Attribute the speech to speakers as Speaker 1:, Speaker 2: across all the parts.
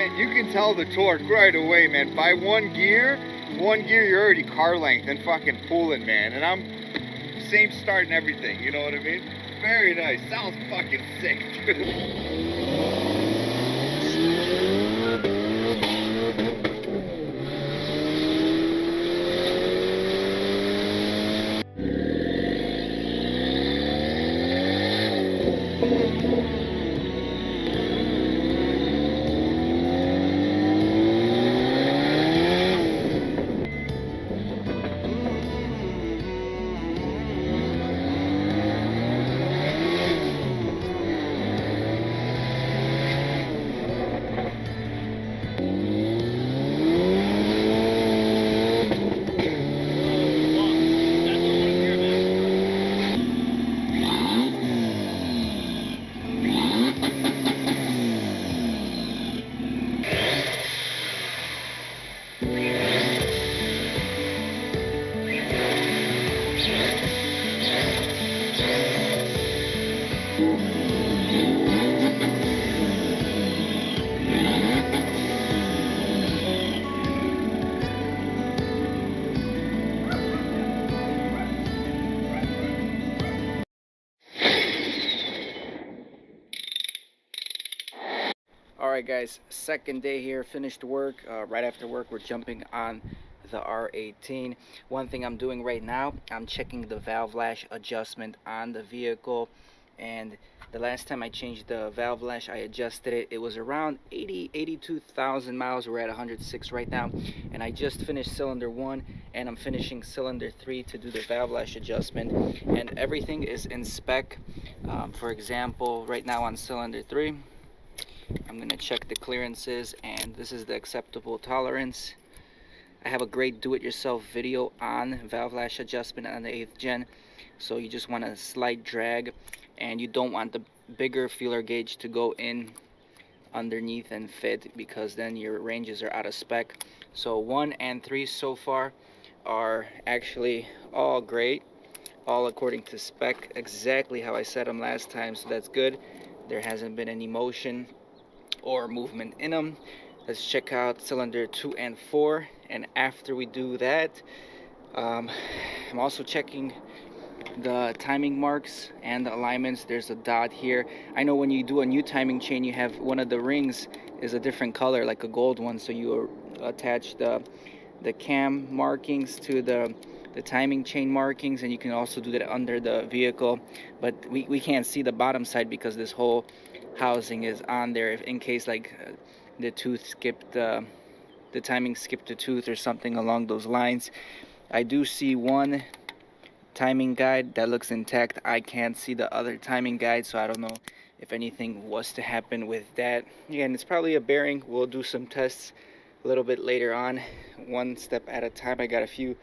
Speaker 1: You can tell the torque right away, man. By one gear, you're already car length and fucking pulling, man. And I'm same start and everything, you know what I mean? Very nice. Sounds fucking sick, dude. Alright guys, second day here, finished work. Right after work we're jumping on the R18. One thing I'm doing right now, I'm checking the valve lash adjustment on the vehicle. And the last time I changed the valve lash, I adjusted it. It was around 82,000 miles. We're at 106 right now. And I just finished cylinder 1 and I'm finishing cylinder 3 to do the valve lash adjustment. And everything is in spec. For example, right now on cylinder 3, I'm going to check the clearances, and this is the acceptable tolerance. I have a great do-it-yourself video on valve lash adjustment on the 8th gen. So you just want a slight drag, and you don't want the bigger feeler gauge to go in underneath and fit, because then your ranges are out of spec. So 1 and 3 so far are actually all great, all according to spec, exactly how I set them last time, so that's good. There hasn't been any motion or movement in them. Let's check out cylinder 2 and 4, and after we do that, I'm also checking the timing marks and the alignments. There's a dot here. I know when you do a new timing chain, you have one of the rings is a different color, like a gold one, so you attach the cam markings to the timing chain markings, and you can also do that under the vehicle, but we can't see the bottom side because this whole housing is on there, if in case like the tooth skipped, the timing skipped a tooth or something along those lines. I do see one timing guide that looks intact. I can't see the other timing guide, so I don't know if anything was to happen with that. Again, it's probably a bearing. We'll do some tests a little bit later on, one step at a time. I got a few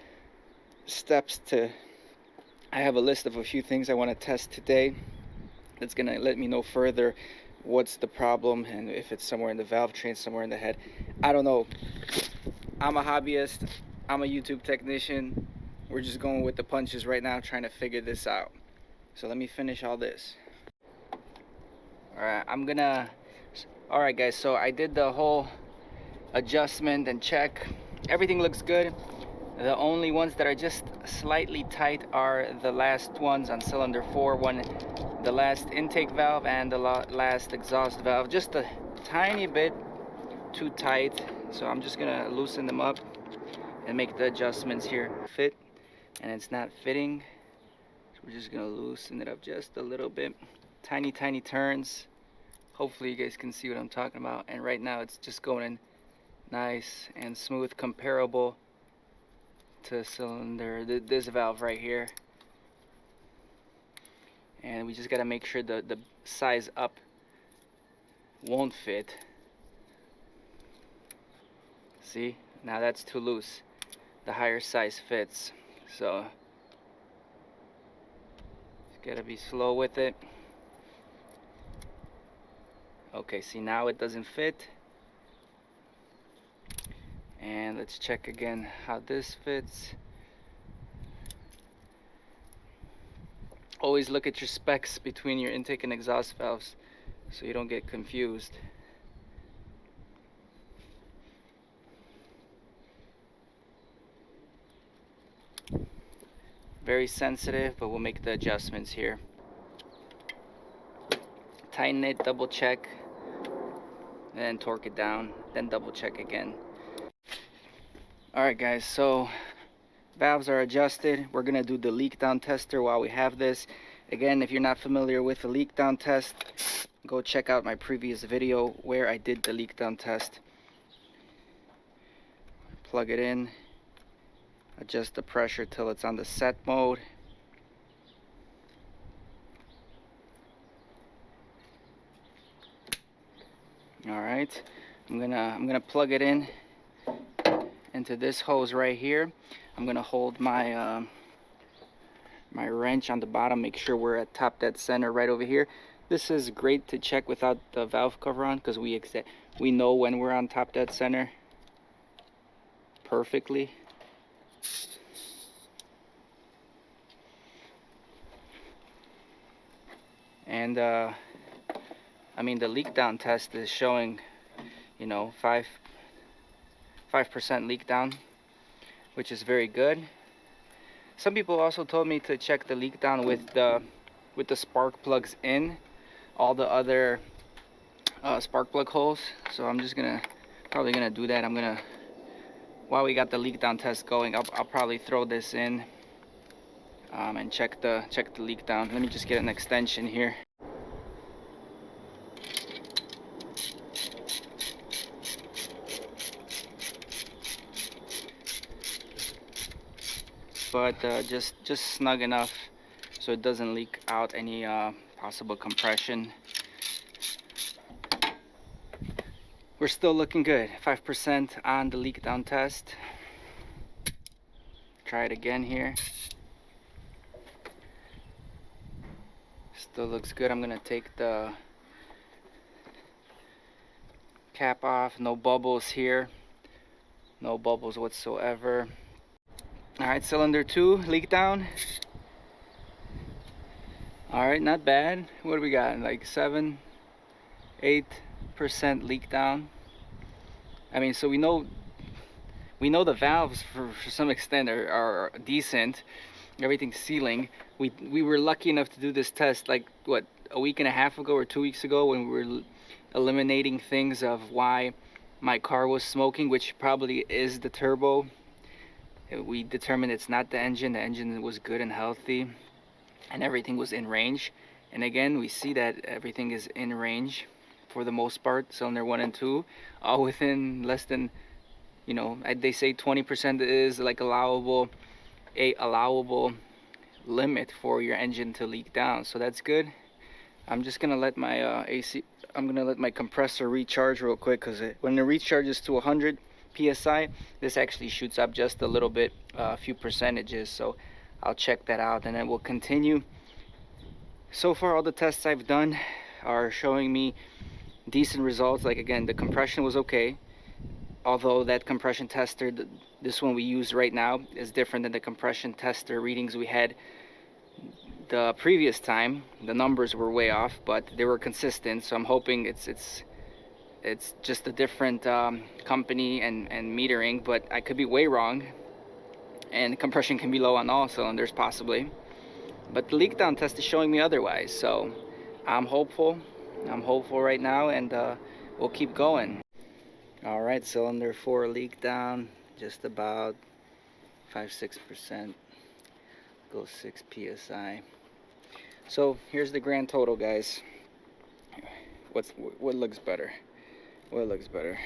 Speaker 1: steps to, I have a list of a few things I want to test today that's gonna let me know further what's the problem, and if it's somewhere in the valve train, somewhere in the head. I don't know. I'm a hobbyist, I'm a YouTube technician. We're just going with the punches right now, trying to figure this out. So let me finish all this. Alright guys, so I did the whole adjustment and check. Everything looks good. The only ones that are just slightly tight are the last ones on cylinder 4, the last intake valve and the last exhaust valve, just a tiny bit too tight. So I'm just gonna loosen them up and make the adjustments here fit, and it's not fitting, so we're just gonna loosen it up just a little bit. Tiny turns. Hopefully you guys can see what I'm talking about. And right now it's just going in nice and smooth, comparable to cylinder this valve right here. And we just got to make sure the size up won't fit. See, now that's too loose. The higher size fits, so just gotta be slow with it. Okay, see, now it doesn't fit. And let's check again how this fits. Always look at your specs between your intake and exhaust valves so you don't get confused. Very sensitive, but we'll make the adjustments here. Tighten it, double check, and then torque it down, then double check again. Alright guys, so valves are adjusted. We're gonna do the leak down tester while we have this. Again, if you're not familiar with the leak down test, go check out my previous video where I did the leak down test. Plug it in, adjust the pressure till it's on the set mode. Alright, I'm gonna plug it in into this hose right here. I'm gonna hold my my wrench on the bottom, make sure we're at top dead center right over here. This is great to check without the valve cover on, because we know when we're on top dead center perfectly. And I mean, the leak down test is showing, you know, 5% leak down, which is very good. Some people also told me to check the leak down with the spark plugs in all the other spark plug holes. So I'm just probably gonna do that. While we got the leak down test going, I'll probably throw this in and check the leak down. Let me just get an extension here. But just snug enough so it doesn't leak out any possible compression. We're still looking good. 5% on the leak down test. Try it again here. Still looks good. I'm gonna take the cap off. No bubbles here. No bubbles whatsoever. Alright, cylinder 2, leak down. Alright, not bad. What do we got? Like 7-8% leak down. I mean, so we know the valves for some extent are decent. Everything's sealing. We were lucky enough to do this test like what, a week and a half ago or 2 weeks ago, when we were eliminating things of why my car was smoking, which probably is the turbo. We determined it's not the engine was good and healthy, and everything was in range. And again, we see that everything is in range for the most part. Cylinder 1 and 2, all within less than, you know, they say 20% is like allowable limit for your engine to leak down, so that's good. I'm just gonna let my I'm gonna let my compressor recharge real quick, because when it recharges to 100 psi, this actually shoots up just a little bit, a few percentages. So I'll check that out and then we'll continue. So far, all the tests I've done are showing me decent results. Like, again, the compression was okay, although that compression tester, this one we use right now, is different than the compression tester readings we had the previous time. The numbers were way off, but they were consistent, so I'm hoping it's just a different company and metering, but I could be way wrong, and compression can be low on all cylinders possibly, but the leak down test is showing me otherwise. So I'm hopeful right now, and we'll keep going. All right, cylinder 4 leak down, just about 5-6%, go 6 psi. So here's the grand total, guys. What looks better? What looks better?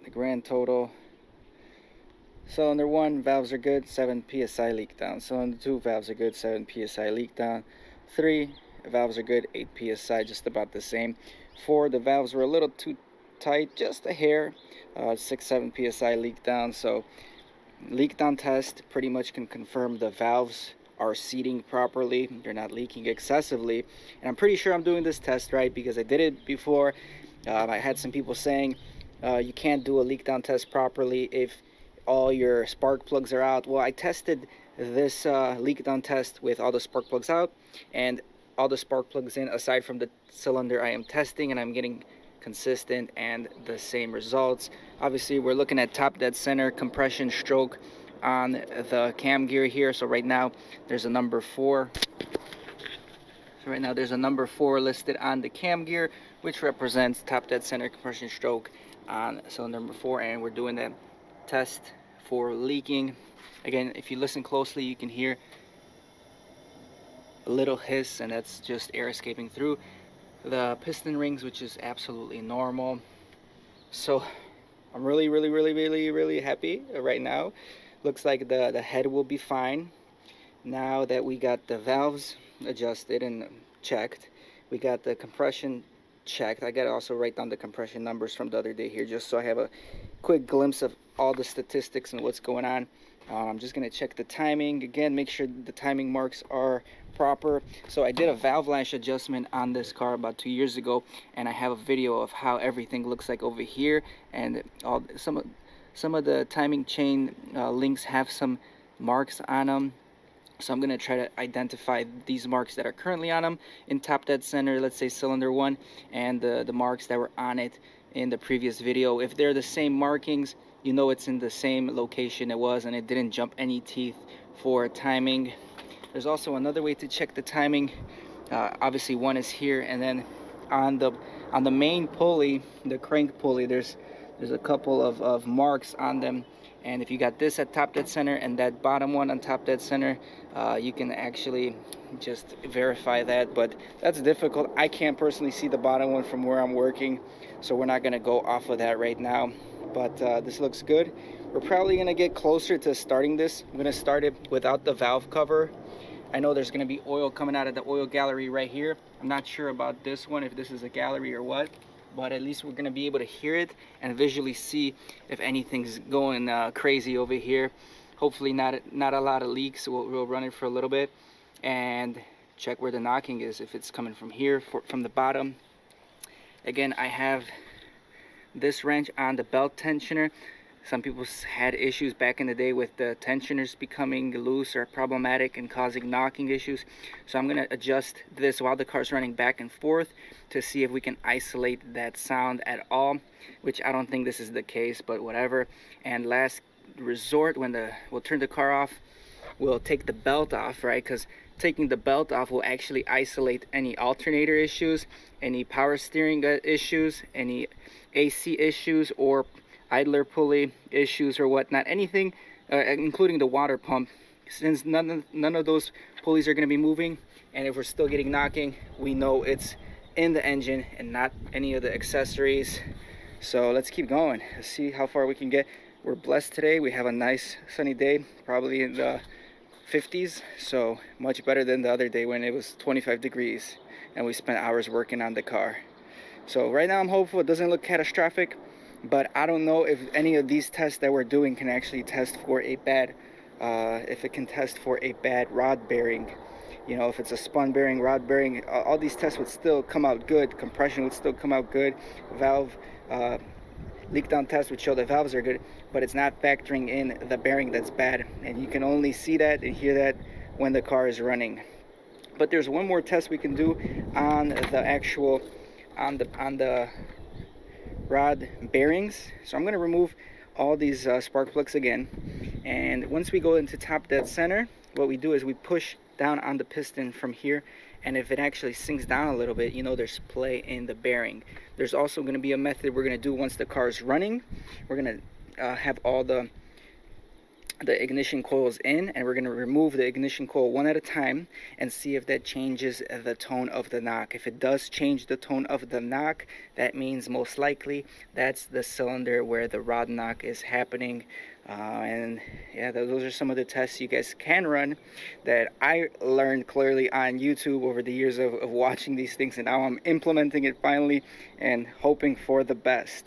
Speaker 1: The grand total. Cylinder 1, valves are good, 7 psi leak down. Cylinder 2, valves are good, 7 psi leak down. 3, valves are good, 8 psi, just about the same. 4, the valves were a little too tight, just a hair, 6-7 psi leak down. So leak down test pretty much can confirm the valves are seating properly, they're not leaking excessively, and I'm pretty sure I'm doing this test right, because I did it before. I had some people saying you can't do a leak down test properly if all your spark plugs are out. Well, I tested this leak down test with all the spark plugs out and all the spark plugs in, aside from the cylinder I am testing, and I'm getting consistent and the same results. Obviously, we're looking at top dead center, compression, stroke, on the cam gear here. So right now there's a number 4. So right now there's a number 4 listed on the cam gear, which represents top dead center compression stroke on cylinder number 4, and we're doing that test for leaking. Again, if you listen closely, you can hear a little hiss, and that's just air escaping through the piston rings, which is absolutely normal. So I'm really happy right now. Looks like the head will be fine. Now that we got the valves adjusted and checked, we got the compression checked. I got to also write down the compression numbers from the other day here, just so I have a quick glimpse of all the statistics and what's going on. I'm just going to check the timing again, make sure the timing marks are proper. So I did a valve lash adjustment on this car about 2 years ago, and I have a video of how everything looks like over here, and some of the timing chain links have some marks on them. So I'm going to try to identify these marks that are currently on them in top dead center, let's say cylinder 1, and the marks that were on it in the previous video. If they're the same markings, you know it's in the same location it was, and it didn't jump any teeth for timing. There's also another way to check the timing. Obviously one is here, and then on the main pulley, the crank pulley, there's a couple of marks on them. And if you got this at top dead center and that bottom one on top dead center, you can actually just verify that, but that's difficult. I can't personally see the bottom one from where I'm working, so we're not going to go off of that right now. But this looks good. We're probably going to get closer to starting this. I'm going to start it without the valve cover. I know there's going to be oil coming out of the oil gallery right here. I'm not sure about this one, if this is a gallery or what, but at least we're going to be able to hear it and visually see if anything's going crazy over here. Hopefully not a lot of leaks, so we'll run it for a little bit and check where the knocking is, if it's coming from here, from the bottom. Again, I have this wrench on the belt tensioner. Some people had issues back in the day with the tensioners becoming loose or problematic and causing knocking issues. So I'm going to adjust this while the car's running back and forth to see if we can isolate that sound at all, which I don't think this is the case, but whatever. And last resort, we'll turn the car off, we'll take the belt off, right? Because taking the belt off will actually isolate any alternator issues, any power steering issues, any AC issues, or idler pulley issues or whatnot, anything including the water pump, since none of those pulleys are going to be moving. And if we're still getting knocking, we know it's in the engine and not any of the accessories. So let's keep going. Let's see how far we can get. We're blessed today. We have a nice sunny day, probably in the 50s, so much better than the other day when it was 25 degrees and we spent hours working on the car. So right now I'm hopeful it doesn't look catastrophic, but I don't know if any of these tests that we're doing can actually test for a bad, if it can test for a bad rod bearing. You know, if it's a spun bearing, rod bearing, all these tests would still come out good. Compression would still come out good. Valve leak down test would show the valves are good, but it's not factoring in the bearing that's bad. And you can only see that and hear that when the car is running. But there's one more test we can do on the actual, on the rod bearings. So I'm going to remove all these spark plugs again, and once we go into top dead center, what we do is we push down on the piston from here, and if it actually sinks down a little bit, you know there's play in the bearing. There's also going to be a method we're going to do once the car is running. We're going to have all the ignition coils in, and we're going to remove the ignition coil one at a time and see if that changes the tone of the knock. If it does change the tone of the knock, that means most likely that's the cylinder where the rod knock is happening. And yeah, those are some of the tests you guys can run that I learned clearly on YouTube over the years of watching these things, and now I'm implementing it finally and hoping for the best.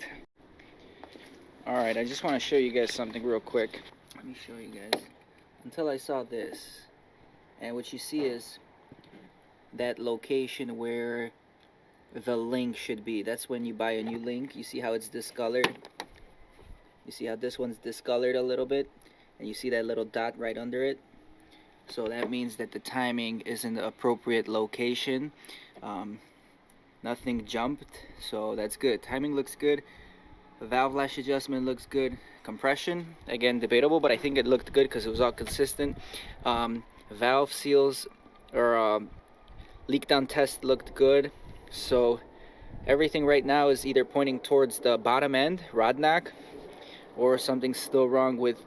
Speaker 1: Alright, I just want to show you guys something real quick. Let me show you guys. Until I saw this, and what you see is that location where the link should be. That's when you buy a new link. You see how it's discolored? You see how this one's discolored a little bit, and you see that little dot right under it? So that means that the timing is in the appropriate location. Nothing jumped, so that's good. Timing looks good. The valve lash adjustment looks good. Compression, again, debatable, but I think it looked good because it was all consistent. Valve seals or leak down test looked good. So everything right now is either pointing towards the bottom end, rod knock, or something's still wrong with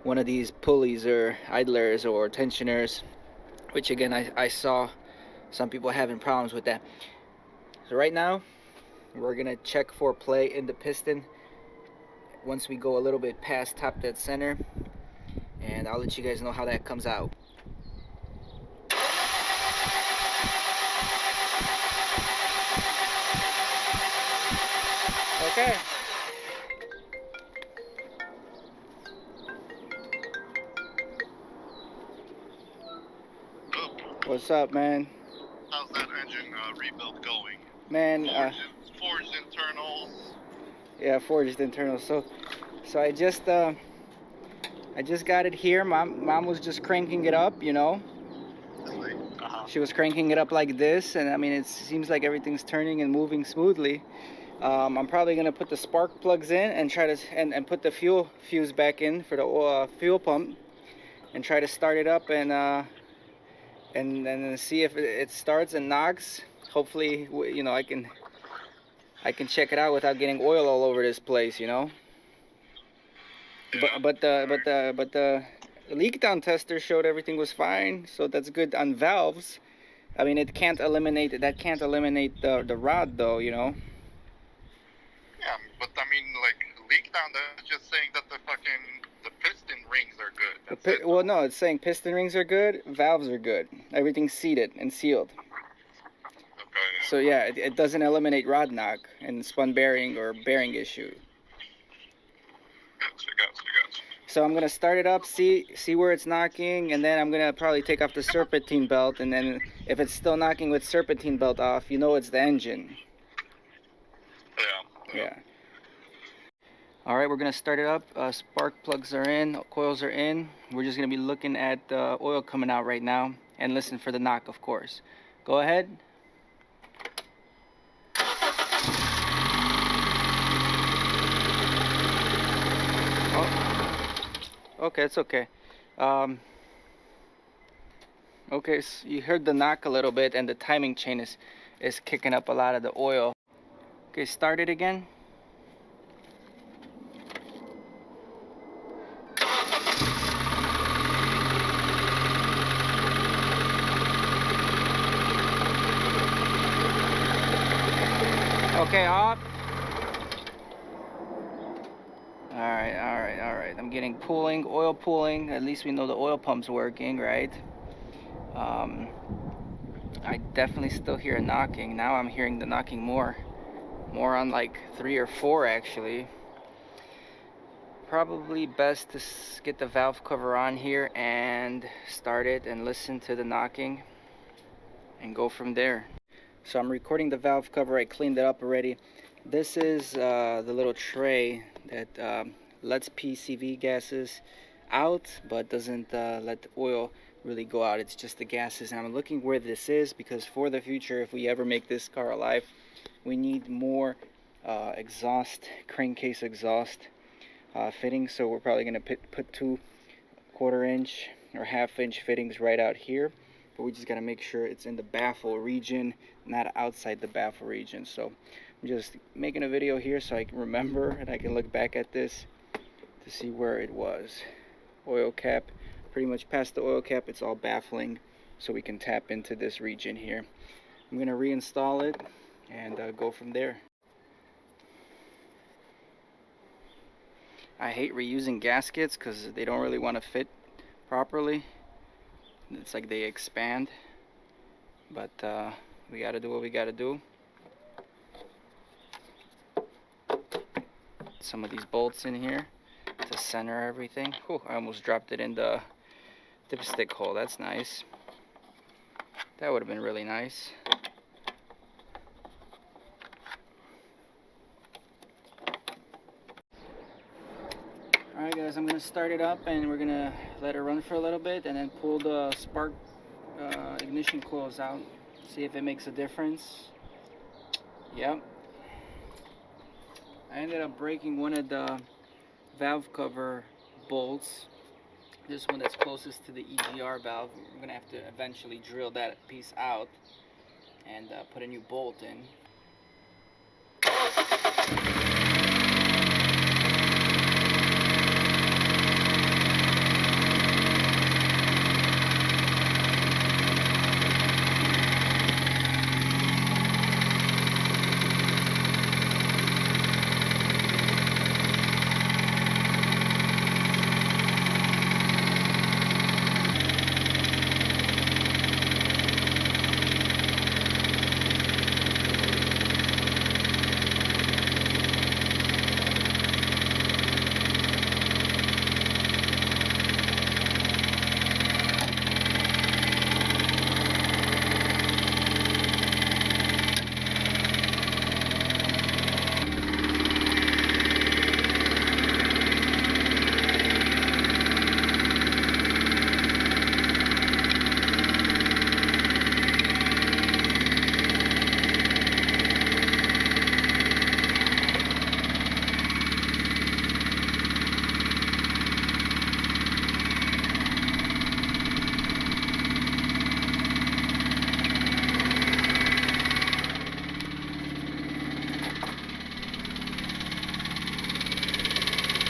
Speaker 1: one of these pulleys or idlers or tensioners, which again I saw some people having problems with that. So right now we're gonna check for play in the piston once we go a little bit past top dead center, and I'll let you guys know how that comes out. Okay. What's up, man?
Speaker 2: How's that engine rebuild going?
Speaker 1: Man,
Speaker 2: forged internals.
Speaker 1: Yeah, forged internals. So I just got it here. Mom was just cranking it up, you know. She was cranking it up like this, and I mean, it seems like everything's turning and moving smoothly. I'm probably gonna put the spark plugs in and try to and put the fuel fuse back in for the fuel pump, and try to start it up and see if it starts and knocks. Hopefully, you know, I can check it out without getting oil all over this place, you know.
Speaker 2: Yeah.
Speaker 1: But the leak down tester showed everything was fine, so that's good on valves. I mean, it can't eliminate the rod though, you know.
Speaker 2: Yeah, but I mean, like, leak down, that's just saying that the piston rings are good.
Speaker 1: Well, no, it's saying piston rings are good, valves are good. Everything's seated and sealed.
Speaker 2: Okay.
Speaker 1: So yeah, it doesn't eliminate rod knock and spun bearing or bearing issue.
Speaker 2: Gotcha.
Speaker 1: So I'm gonna start it up, see where it's knocking, and then I'm gonna probably take off the serpentine belt, and then if it's still knocking with serpentine belt off, you know it's the engine. Yeah. All right, we're gonna start it up. Spark plugs are in, coils are in. We're just gonna be looking at the oil coming out right now and listen for the knock, of course. Go ahead. Okay, it's okay. Okay, so you heard the knock a little bit, and the timing chain is kicking up a lot of the oil. Okay, start it again. Okay, off. All right. I'm getting oil pooling. At least we know the oil pump's working, right? I definitely still hear knocking. Now I'm hearing the knocking more on like 3 or 4 actually. Probably best to get the valve cover on here and start it and listen to the knocking and go from there. So I'm recording the valve cover. I cleaned it up already. This is the little tray that lets PCV gases out but doesn't let the oil really go out. It's just the gases, and I'm looking where this is because for the future, if we ever make this car alive, we need more exhaust, crankcase exhaust fittings. So we're probably going to put 2 1/4-inch or 1/2-inch fittings right out here, but we just got to make sure it's in the baffle region, not outside the baffle region. So I'm just making a video here so I can remember and I can look back at this to see where it was. Oil cap, pretty much past the oil cap, it's all baffling, so we can tap into this region here. I'm gonna reinstall it and go from there. I hate reusing gaskets because they don't really want to fit properly. It's like they expand, but we gotta do what we gotta do. Some of these bolts in here to center everything. Whew, I almost dropped it in the dipstick hole. That's nice. That would have been really nice. Alright guys, I'm going to start it up and we're going to let it run for a little bit and then pull the spark ignition coils out. See if it makes a difference. Yep. I ended up breaking one of the valve cover bolts. This one that's closest to the EGR valve. We're gonna have to eventually drill that piece out and put a new bolt in.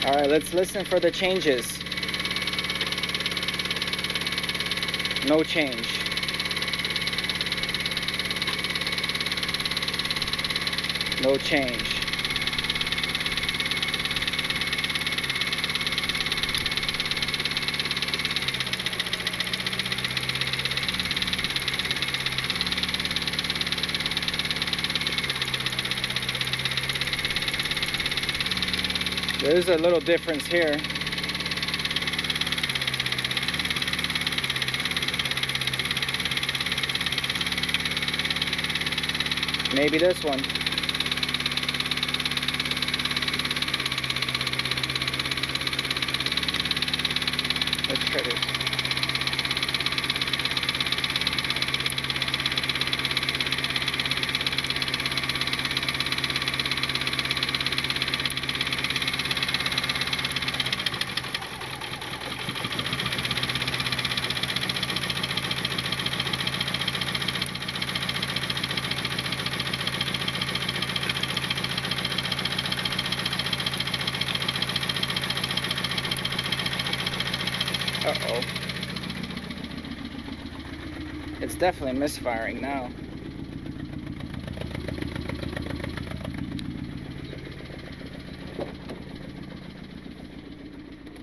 Speaker 1: All right, let's listen for the changes. No change. No change. There's a little difference here. Maybe this one. Let's try this. Uh-oh. It's definitely misfiring now.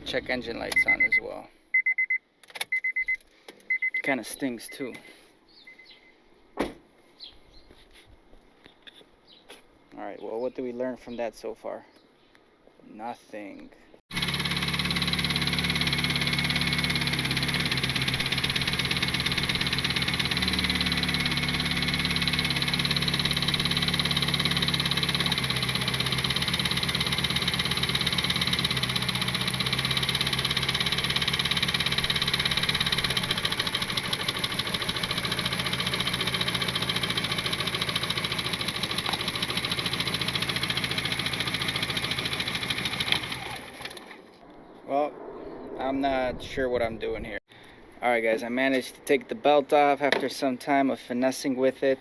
Speaker 1: Check engine lights on as well. Kind of stings too. Alright, well, what did we learn from that so far? Nothing. Well, I'm not sure what I'm doing here. Alright guys, I managed to take the belt off after some time of finessing with it.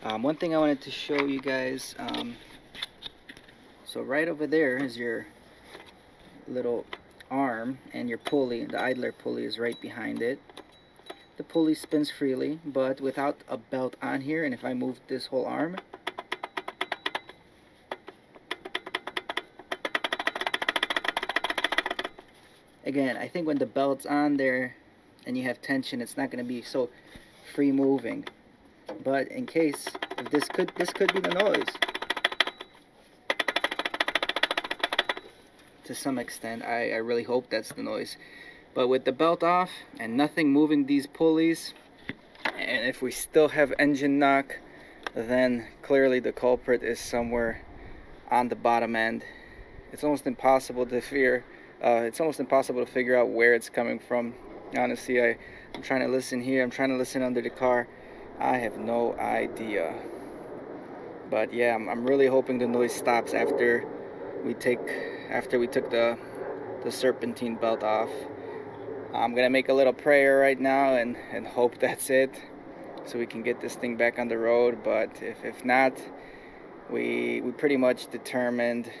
Speaker 1: One thing I wanted to show you guys, so right over there is your little arm and your pulley. The idler pulley is right behind it. The pulley spins freely, but without a belt on here, and if I move this whole arm, again, I think when the belt's on there and you have tension, it's not going to be so free moving. But in case, if this could be the noise to some extent. I really hope that's the noise. But with the belt off and nothing moving these pulleys, and if we still have engine knock, then clearly the culprit is somewhere on the bottom end. It's almost impossible to figure out where it's coming from. Honestly, I'm trying to listen here, I'm trying to listen under the car. I have no idea. But yeah, I'm really hoping the noise stops after after we took the serpentine belt off. I'm gonna make a little prayer right now and hope that's it, so we can get this thing back on the road. But if not, we pretty much determined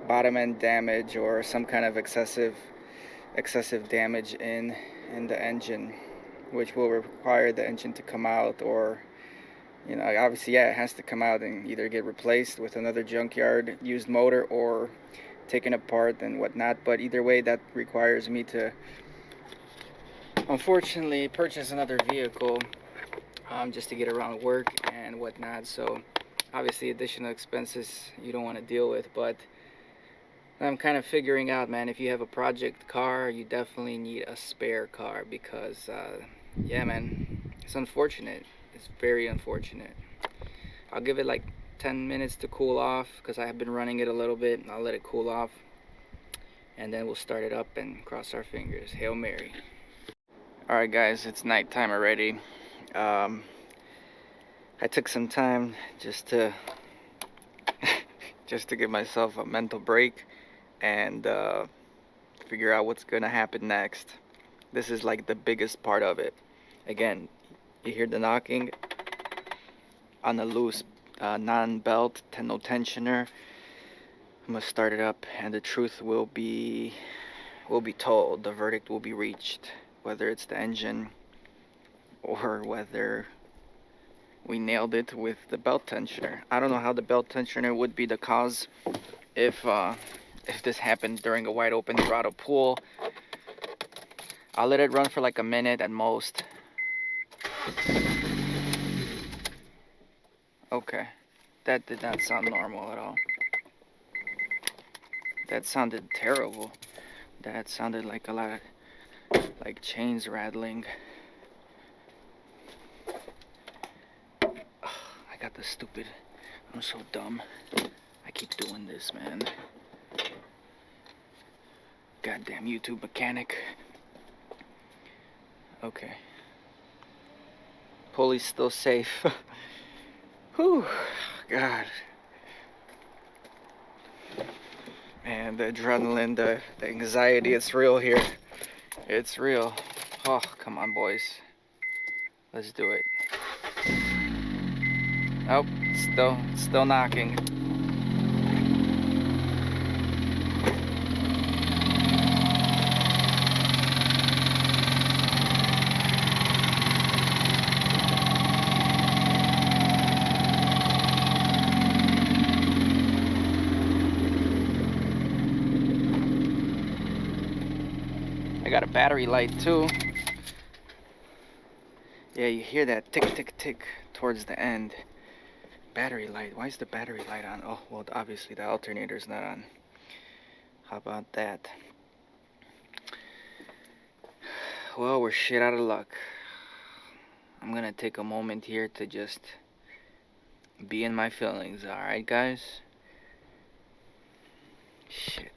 Speaker 1: bottom end damage or some kind of excessive damage in the engine, which will require the engine to come out, or obviously, yeah, it has to come out and either get replaced with another junkyard used motor or taken apart and whatnot. But either way, that requires me to unfortunately purchase another vehicle, just to get around work and whatnot. So obviously additional expenses you don't want to deal with, but I'm kind of figuring out, man, if you have a project car, you definitely need a spare car, because yeah, man, it's unfortunate. It's very unfortunate. I'll give it like 10 minutes to cool off, because I have been running it a little bit. I'll let it cool off, and then we'll start it up and cross our fingers. Hail Mary. Alright guys, it's nighttime already. I took some time just to give myself a mental break and figure out what's gonna happen next. This is like the biggest part of it. Again, you hear the knocking on the loose non-belt, no tensioner. I'm gonna start it up, and the truth will be told. The verdict will be reached, whether it's the engine or whether we nailed it with the belt tensioner. I don't know how the belt tensioner would be the cause if this happened during a wide open throttle pool. I'll let it run for like a minute at most. Okay, that did not sound normal at all. That sounded terrible. That sounded like a lot of like chains rattling. I got the stupid. I'm so dumb. I keep doing this, man. Goddamn YouTube mechanic. Okay. Pulley's still safe. Whew. God. And the adrenaline, the anxiety, it's real here. It's real. Oh, come on, boys. Let's do it. Oh, still knocking. I got a battery light too. Yeah, you hear that tick, tick, tick towards the end. Battery light. Why is the battery light on? Oh, well, obviously the alternator's not on. How about that? Well, we're shit out of luck. I'm gonna take a moment here to just be in my feelings. Alright, guys? Shit.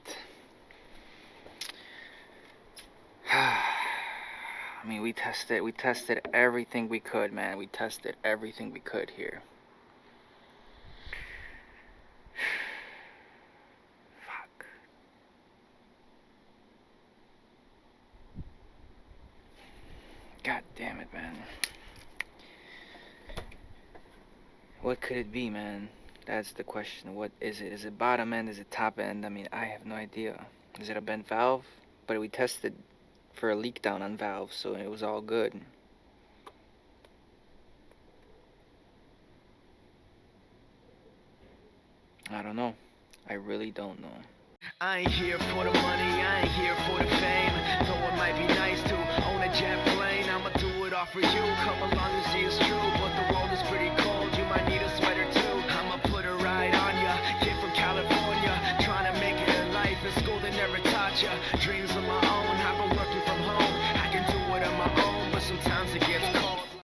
Speaker 1: I mean, we tested everything we could, man. We tested everything we could here. Fuck. God damn it, man. What could it be, man? That's the question. What is it? Is it bottom end? Is it top end? I mean, I have no idea. Is it a bent valve? But we tested for a leak down on valves, so it was all good. I don't know. I really don't know.
Speaker 3: I ain't here for the money, I ain't here for the fame. Though it might be nice to own a jet plane, I'ma do it all for you. Come along and see it's true, but the world is pretty cold. You might need a sweater too. I'ma put a ride on ya. Kid from California, trying to make it in life. In school they never taught ya. Dreams of